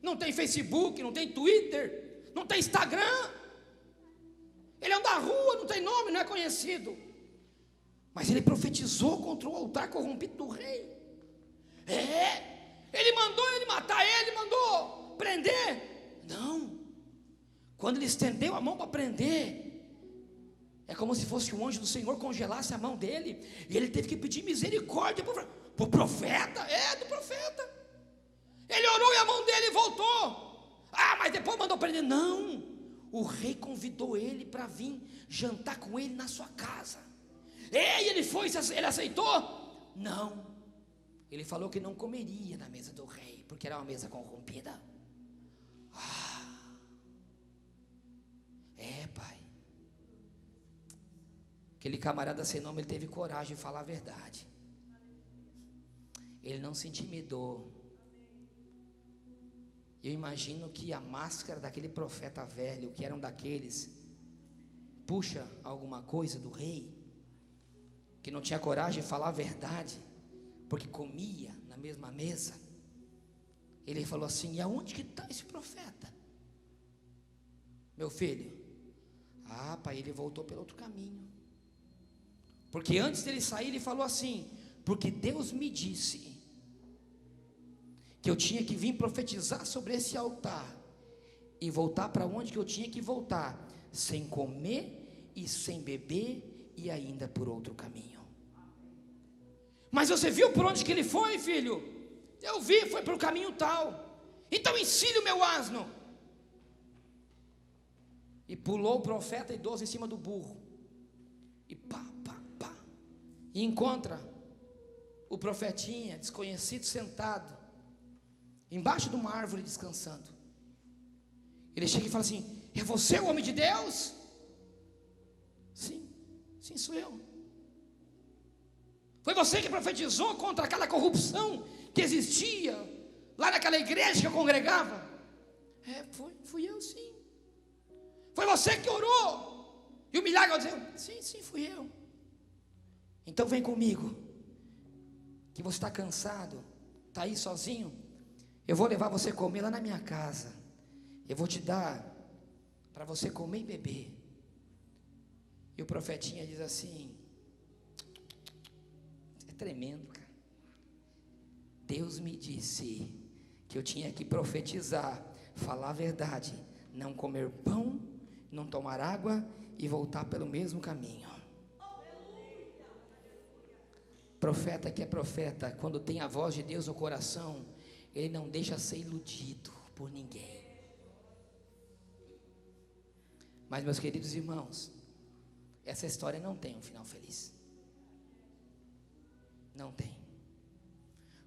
não tem Facebook, não tem Twitter, não tem Instagram, ele anda na rua, não tem nome, não é conhecido, mas ele profetizou contra o altar corrompido do rei. Ele mandou ele matar, ele mandou prender. Não, quando ele estendeu a mão para prender, é como se fosse um anjo do Senhor congelasse a mão dele, e ele teve que pedir misericórdia para o profeta, do profeta. Ele orou e a mão dele voltou. Mas depois mandou prender. Não, o rei convidou ele para vir jantar com ele na sua casa. Ele foi, ele aceitou? Não, ele falou que não comeria na mesa do rei, porque era uma mesa corrompida. Pai, aquele camarada sem nome, ele teve coragem de falar a verdade, ele não se intimidou. Eu imagino que a máscara daquele profeta velho, que era um daqueles, puxa alguma coisa do rei, que não tinha coragem de falar a verdade, porque comia na mesma mesa. Ele falou assim: e aonde que está esse profeta? Meu filho, pai, ele voltou pelo outro caminho. Porque antes dele sair, ele falou assim: porque Deus me disse que eu tinha que vir profetizar sobre esse altar e voltar para onde que eu tinha que voltar, sem comer e sem beber, e ainda por outro caminho. Mas você viu por onde que ele foi, filho? Eu vi, foi para o caminho tal. Então ensine o meu asno. E pulou o profeta idoso em cima do burro, e e encontra o profetinha desconhecido sentado embaixo de uma árvore descansando. Ele chega e fala assim: é você o homem de Deus? Sim, sou eu. Foi você que profetizou contra aquela corrupção que existia lá naquela igreja que eu congregava? Fui eu, sim. Foi você que orou e o milagre aconteceu? Sim, fui eu. Então vem comigo, que você está cansado, está aí sozinho. Eu vou levar você a comer lá na minha casa. Eu vou te dar para você comer e beber. E o profetinha diz assim: é tremendo, cara. Deus me disse que eu tinha que profetizar, falar a verdade, não comer pão, não tomar água e voltar pelo mesmo caminho. Profeta que é profeta, quando tem a voz de Deus no coração, ele não deixa ser iludido por ninguém. Mas, meus queridos irmãos, essa história não tem um final feliz. Não tem.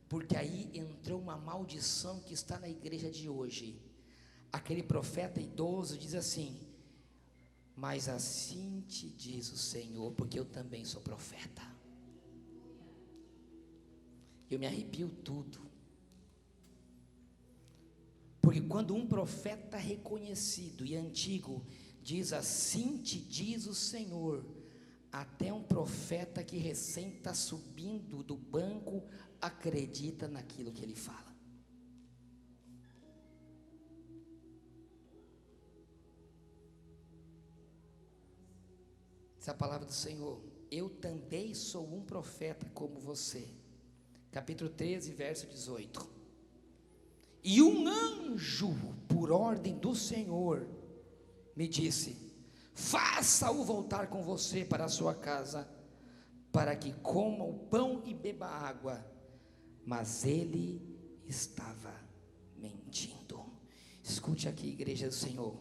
Porque aí entrou uma maldição que está na igreja de hoje. Aquele profeta idoso diz assim: Mas assim te diz o Senhor, porque eu também sou profeta. Eu me arrepio tudo. Porque quando um profeta reconhecido e antigo diz assim te diz o Senhor, até um profeta que recém está subindo do banco acredita naquilo que ele fala. Essa é a palavra do Senhor. Eu também sou um profeta como você. Capítulo 13, verso 18. E um anjo, por ordem do Senhor, me disse: faça-o voltar com você para a sua casa, para que coma o pão e beba água. Mas ele estava mentindo. Escute aqui, igreja do Senhor.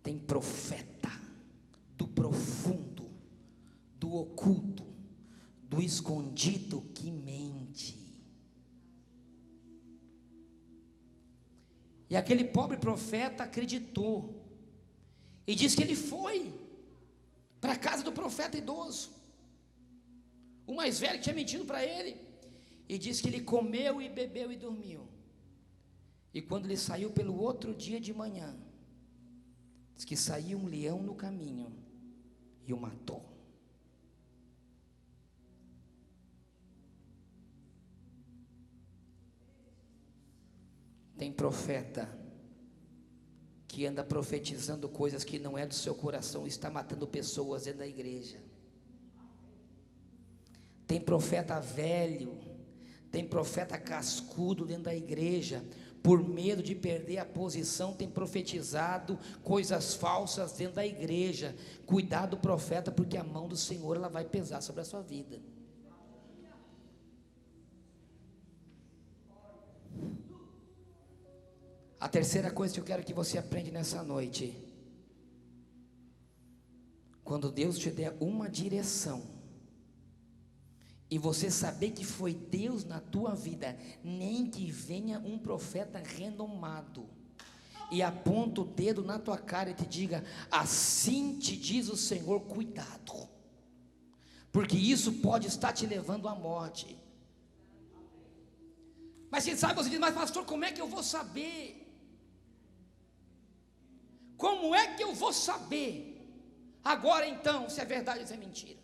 Tem profeta do profundo, do oculto, do escondido que mente. E aquele pobre profeta acreditou e disse que ele foi para a casa do profeta idoso, o mais velho que tinha mentido para ele, e disse que ele comeu e bebeu e dormiu. E quando ele saiu pelo outro dia de manhã, diz que saiu um leão no caminho e o matou. Tem profeta que anda profetizando coisas que não é do seu coração, está matando pessoas dentro da igreja. Tem profeta velho, tem profeta cascudo dentro da igreja, por medo de perder a posição, tem profetizado coisas falsas dentro da igreja. Cuidado, profeta, porque a mão do Senhor ela vai pesar sobre a sua vida. A terceira coisa que eu quero que você aprenda nessa noite: quando Deus te der uma direção, e você saber que foi Deus na tua vida, nem que venha um profeta renomado e aponta o dedo na tua cara e te diga: assim te diz o Senhor, cuidado, porque isso pode estar te levando à morte. Mas quem sabe você diz: mas pastor, como é que eu vou saber? Como é que eu vou saber agora então se é verdade ou se é mentira?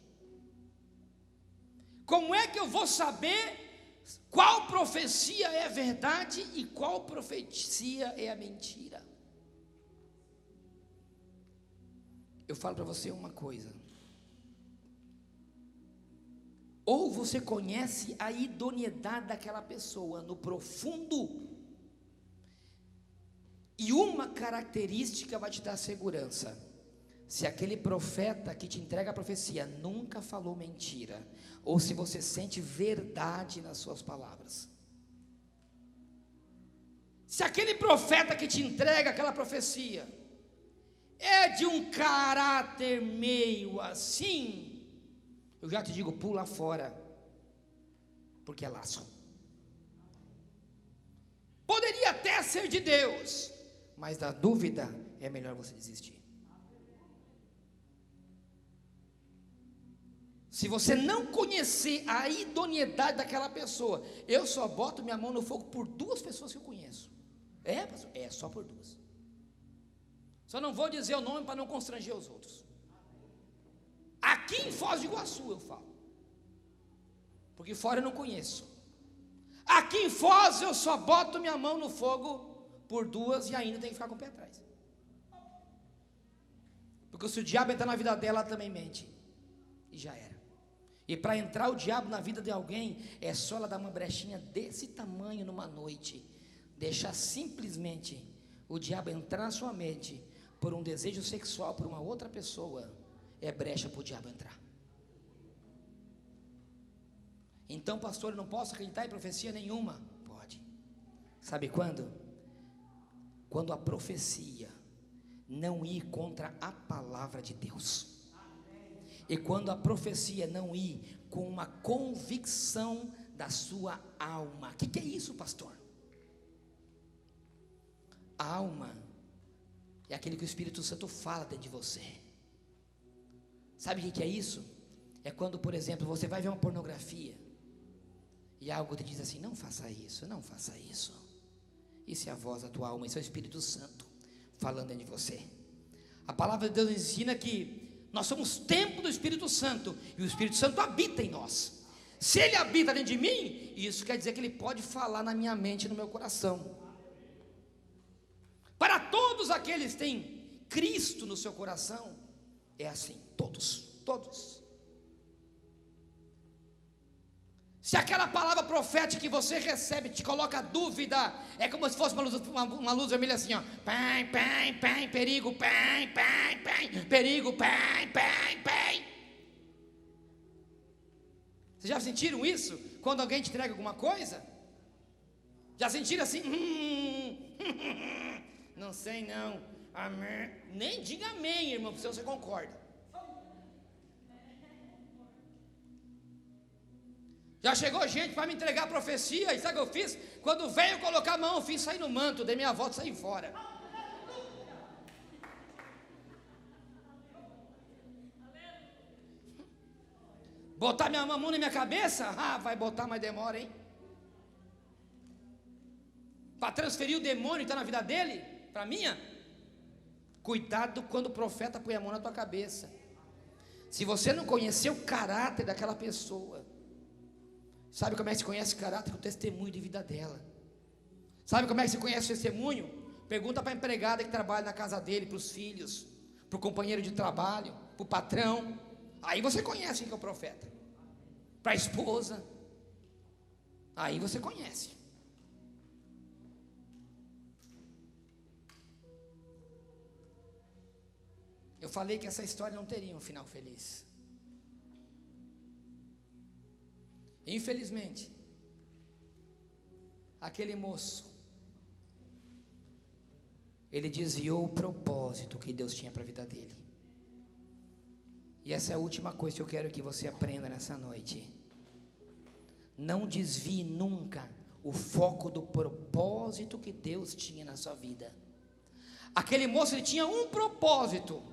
Como é que eu vou saber qual profecia é verdade e qual profecia é a mentira? Eu falo para você uma coisa: ou você conhece a idoneidade daquela pessoa no profundo, e uma característica vai te dar segurança: se aquele profeta que te entrega a profecia nunca falou mentira, ou se você sente verdade nas suas palavras. Se aquele profeta que te entrega aquela profecia é de um caráter meio assim, eu já te digo, pula fora, porque é laço. Poderia até ser de Deus, mas da dúvida é melhor você desistir. Se você não conhecer a idoneidade daquela pessoa, eu só boto minha mão no fogo por 2 pessoas que eu conheço. É, pastor? É, só por 2. Só não vou dizer o nome para não constranger os outros. Aqui em Foz do Iguaçu eu falo, porque fora eu não conheço. Aqui em Foz eu só boto minha mão no fogo por 2 e ainda tem que ficar com o pé atrás. Porque se o diabo entrar na vida dela, ela também mente. E já era. E para entrar o diabo na vida de alguém, é só ela dar uma brechinha desse tamanho numa noite, deixar simplesmente o diabo entrar na sua mente por um desejo sexual por uma outra pessoa, é brecha para o diabo entrar. Então, pastor, eu não posso acreditar em profecia nenhuma. Pode. Sabe quando? Quando a profecia não ir contra a palavra de Deus. E quando a profecia não ir com uma convicção da sua alma. O que é isso, pastor? A alma é aquele que o Espírito Santo fala dentro de você. Sabe o que é isso? É quando, por exemplo, você vai ver uma pornografia e algo te diz assim: não faça isso, não faça isso. Isso é a voz da tua alma, isso é o Espírito Santo falando dentro de você. A palavra de Deus ensina que nós somos templo do Espírito Santo, e o Espírito Santo habita em nós. Se ele habita dentro de mim, isso quer dizer que ele pode falar na minha mente e no meu coração. Para todos aqueles que têm Cristo no seu coração, é assim, todos. Se aquela palavra profética que você recebe te coloca dúvida, é como se fosse uma luz vermelha assim, ó. Pem, pem, pem, perigo, pem, pem, pem, perigo, pem, pem, pem. Vocês já sentiram isso? Quando alguém te entrega alguma coisa? Já sentiram assim? Não sei não. Amém. Nem diga amém, irmão, se você concorda. Já chegou gente para me entregar a profecia, e sabe o que eu fiz? Quando veio colocar a mão, eu fiz sair no manto, dei minha volta e saí fora. Botar minha mão na minha cabeça? Ah, vai botar, mas demora, hein? Para transferir o demônio que está na vida dele, para minha? Cuidado quando o profeta põe a mão na tua cabeça. Se você não conhecer o caráter daquela pessoa, sabe como é que se conhece o caráter? Com o testemunho de vida dela. Sabe como é que se conhece o testemunho? Pergunta para a empregada que trabalha na casa dele, para os filhos, para o companheiro de trabalho, para o patrão. Aí você conhece quem que é o profeta. Para a esposa. Aí você conhece. Eu falei que essa história não teria um final feliz. Infelizmente, aquele moço, ele desviou o propósito que Deus tinha para a vida dele. E essa é a última coisa que eu quero que você aprenda nessa noite. Não desvie nunca o foco do propósito que Deus tinha na sua vida. Aquele moço, ele tinha um propósito: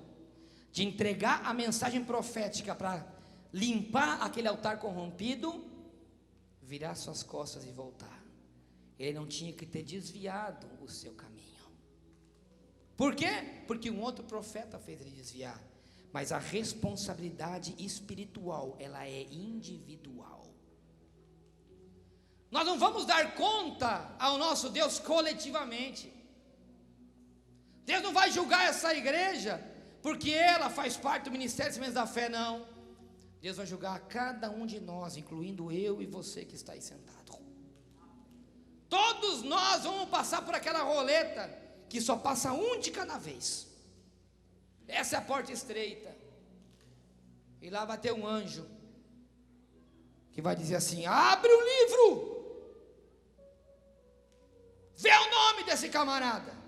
de entregar a mensagem profética para limpar aquele altar corrompido, virar suas costas e voltar. Ele não tinha que ter desviado o seu caminho. Por quê? Porque um outro profeta fez ele desviar. Mas a responsabilidade espiritual, ela é individual. Nós não vamos dar conta ao nosso Deus coletivamente. Deus não vai julgar essa igreja porque ela faz parte do ministério de sementes da fé, não. Deus vai julgar a cada um de nós, incluindo eu e você que está aí sentado. Todos nós vamos passar por aquela roleta que só passa um de cada vez. Essa é a porta estreita. E lá vai ter um anjo que vai dizer assim: abre o livro, vê o nome desse camarada.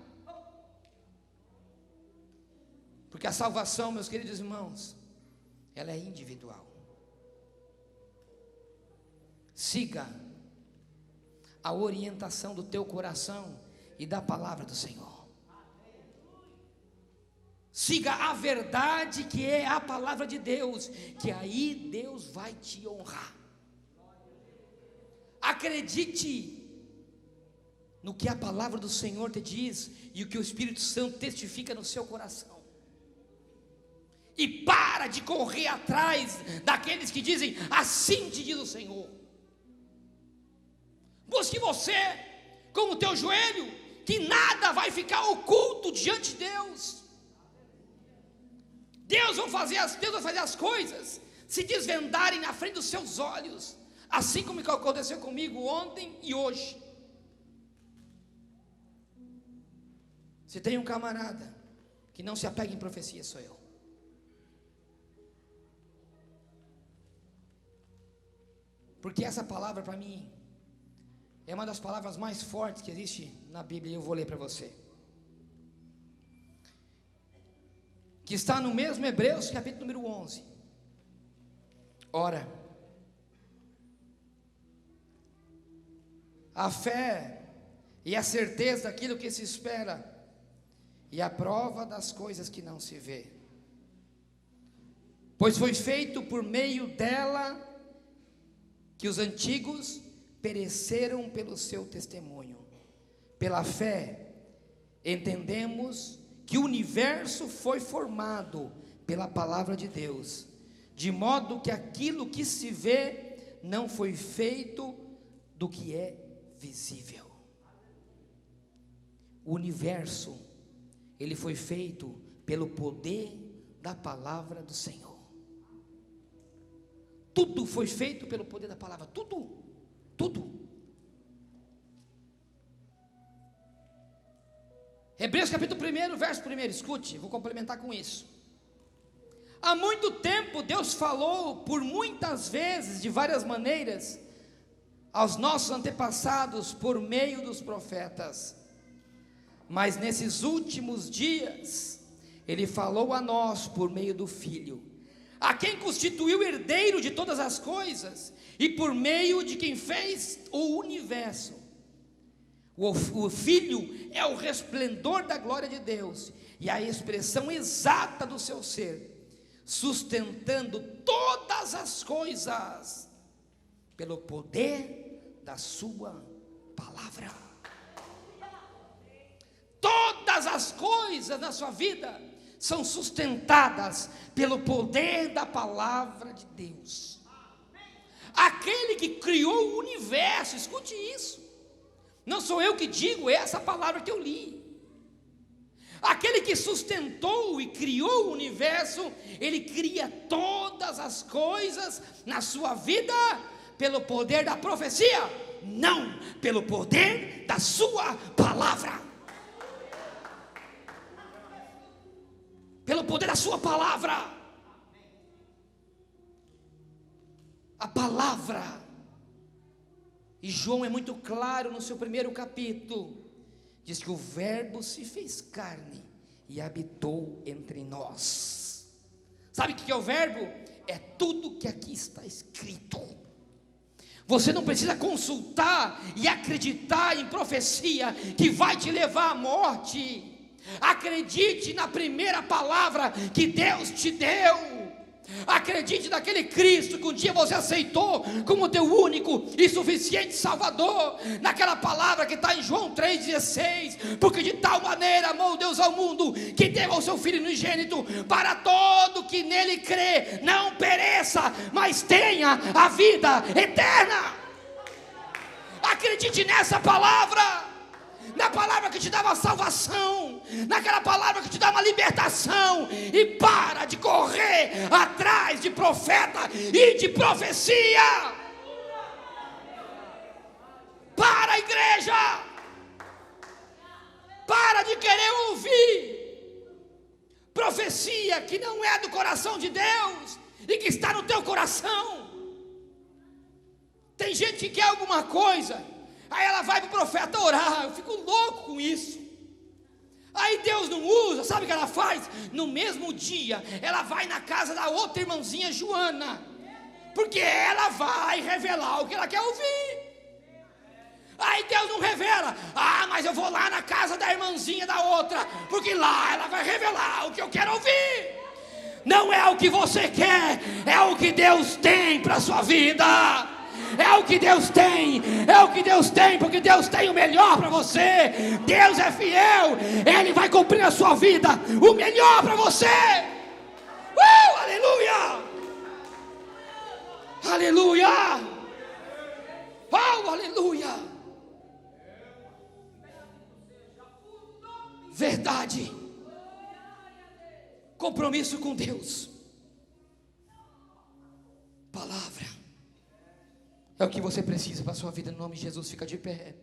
Porque a salvação, meus queridos irmãos, ela é individual. Siga a orientação do teu coração e da palavra do Senhor. Siga a verdade que é a palavra de Deus, que aí Deus vai te honrar. Acredite no que a palavra do Senhor te diz e o que o Espírito Santo testifica no seu coração. E para de correr atrás daqueles que dizem assim te diz o Senhor. Busque você com o teu joelho, que nada vai ficar oculto diante de Deus. Deus vai fazer as coisas se desvendarem na frente dos seus olhos, assim como aconteceu comigo ontem e hoje. Se tem um camarada que não se apega em profecia, sou eu. Porque essa palavra para mim é uma das palavras mais fortes que existe na Bíblia, e eu vou ler para você. Que está no mesmo Hebreus, capítulo número 11. Ora, a fé e a certeza daquilo que se espera, e a prova das coisas que não se vê. Pois foi feito por meio dela que os antigos pereceram pelo seu testemunho. Pela fé, entendemos que o universo foi formado pela palavra de Deus, de modo que aquilo que se vê não foi feito do que é visível. O universo, ele foi feito pelo poder da palavra do Senhor. Tudo foi feito pelo poder da palavra, tudo. Hebreus capítulo 1, verso 1, escute, vou complementar com isso. Há muito tempo Deus falou por muitas vezes, de várias maneiras, aos nossos antepassados por meio dos profetas. Mas nesses últimos dias, Ele falou a nós por meio do Filho, a quem constituiu herdeiro de todas as coisas, e por meio de quem fez o universo. O Filho é o resplendor da glória de Deus, e a expressão exata do seu ser, sustentando todas as coisas, pelo poder da sua palavra. Todas as coisas na sua vida são sustentadas pelo poder da palavra de Deus. Aquele que criou o universo, escute isso, não sou eu que digo, é essa palavra que eu li. Aquele que sustentou e criou o universo, Ele cria todas as coisas na sua vida pelo poder da profecia, não pelo poder da sua palavra. Pelo poder da sua palavra. A palavra. E João é muito claro no seu primeiro capítulo. Diz que o verbo se fez carne e habitou entre nós. Sabe o que é o verbo? É tudo que aqui está escrito. Você não precisa consultar e acreditar em profecia que vai te levar à morte. Acredite na primeira palavra que Deus te deu. Acredite naquele Cristo que um dia você aceitou como teu único e suficiente Salvador. Naquela palavra que está em João 3,16: porque de tal maneira amou Deus ao mundo, que deu ao seu Filho unigênito, para todo que nele crê não pereça, mas tenha a vida eterna. Acredite nessa palavra, na palavra que te dá uma salvação, naquela palavra que te dá uma libertação, e para de correr atrás de profeta e de profecia. Para, igreja, para de querer ouvir profecia que não é do coração de Deus e que está no teu coração. Tem gente que quer alguma coisa, aí ela vai para o profeta orar. Eu fico louco com isso. Aí Deus não usa, sabe o que ela faz? No mesmo dia, ela vai na casa da outra irmãzinha Joana, porque ela vai revelar o que ela quer ouvir. Aí Deus não revela. Mas eu vou lá na casa da irmãzinha da outra, porque lá ela vai revelar o que eu quero ouvir. Não é o que você quer, é o que Deus tem para a sua vida. É o que Deus tem, é o que Deus tem, porque Deus tem o melhor para você. Deus é fiel, Ele vai cumprir na sua vida o melhor para você. Aleluia! Aleluia! Aleluia! Verdade, compromisso com Deus, palavra. É o que você precisa para a sua vida. Em nome de Jesus, fica de pé.